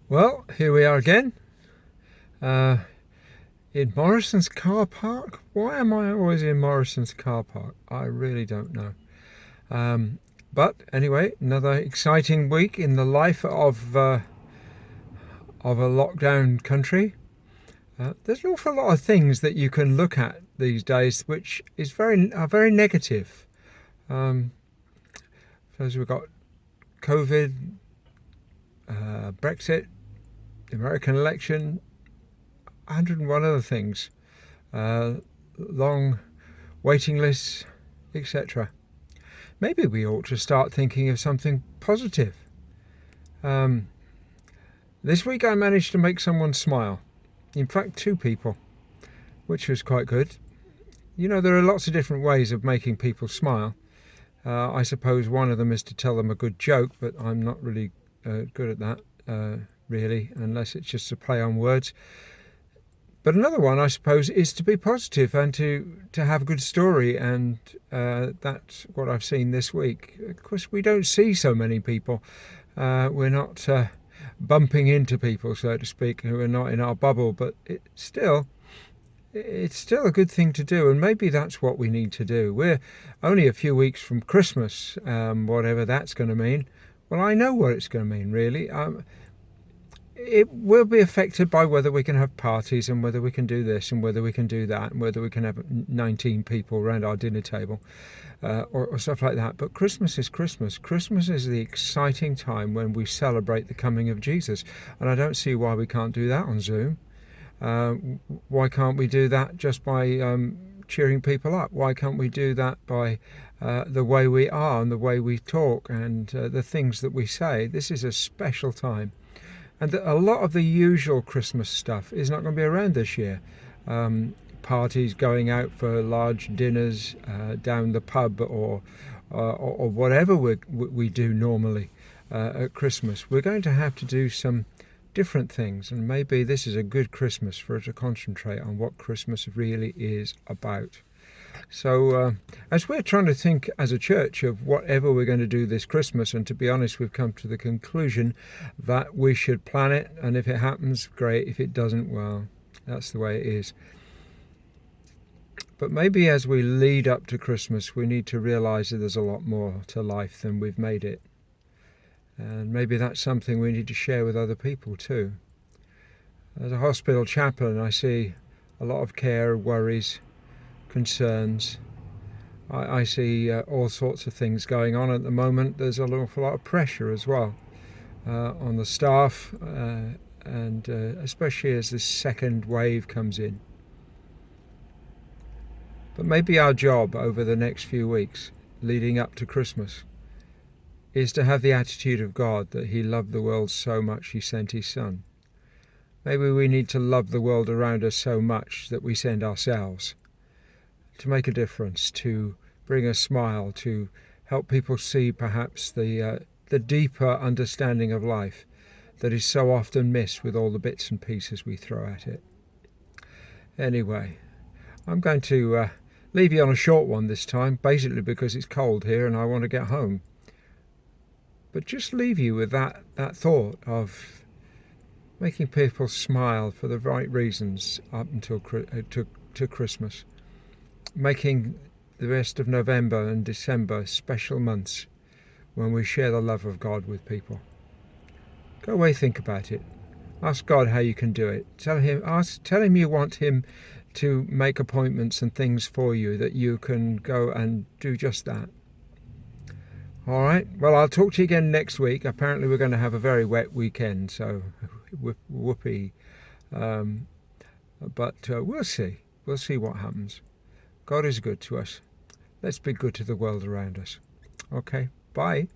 Well, here we are again, uh, in Morrison's car park. Why am I always in Morrison's car park? I really don't know. But anyway, another exciting week in the life of a lockdown country. There's an awful lot of things that you can look at these days, which is are very negative. So we've got COVID, Brexit, the American election, 101 other things, long waiting lists, etc. Maybe we ought to start thinking of something positive. This week I managed to make someone smile. In fact, two people, which was quite good. You know, there are lots of different ways of making people smile. I suppose one of them is to tell them a good joke, but I'm not really good at that, really, unless it's just a play on words. But another one, I suppose, is to be positive and to have a good story, and that's what I've seen this week. Of course, we don't see so many people. We're not bumping into people, so to speak, who are not in our bubble, but it's still a good thing to do, and maybe that's what we need to do. We're only a few weeks from Christmas, whatever that's going to mean. Well, I know what it's going to mean, really. It will be affected by whether we can have parties and whether we can do this and whether we can do that and whether we can have 19 people around our dinner table or stuff like that. But Christmas is Christmas. Christmas is the exciting time when we celebrate the coming of Jesus. And I don't see why we can't do that on Zoom. Why can't we do that just by cheering people up? Why can't we do that by the way we are and the way we talk and the things that we say? This is a special time. And a lot of the usual Christmas stuff is not going to be around this year. Parties, going out for large dinners down the pub or whatever we do normally at Christmas. We're going to have to do some different things, and maybe this is a good Christmas for us to concentrate on what Christmas really is about. So as we're trying to think as a church of whatever we're going to do this Christmas, and to be honest, we've come to the conclusion that we should plan it, and if it happens, great. If it doesn't, well, that's the way it is. But maybe as we lead up to Christmas, we need to realise that there's a lot more to life than we've made it. And maybe that's something we need to share with other people too. As a hospital chaplain, I see a lot of care, worries, concerns. I see all sorts of things going on at the moment. There's an awful lot of pressure as well on the staff, and especially as this second wave comes in. But maybe our job over the next few weeks, leading up to Christmas, is to have the attitude of God that He loved the world so much He sent His Son. Maybe we need to love the world around us so much that we send ourselves to make a difference, to bring a smile, to help people see perhaps the deeper understanding of life that is so often missed with all the bits and pieces we throw at it. Anyway, I'm going to leave you on a short one this time, basically because it's cold here and I want to get home. But just leave you with that thought of making people smile for the right reasons up until to Christmas. Making the rest of November and December special months when we share the love of God with people. Go away, think about it. Ask God how you can do it. Tell him you want Him to make appointments and things for you that you can go and do just that. All right. Well, I'll talk to you again next week. Apparently we're going to have a very wet weekend, so whoopee. But we'll see. We'll see what happens. God is good to us. Let's be good to the world around us. Okay. Bye.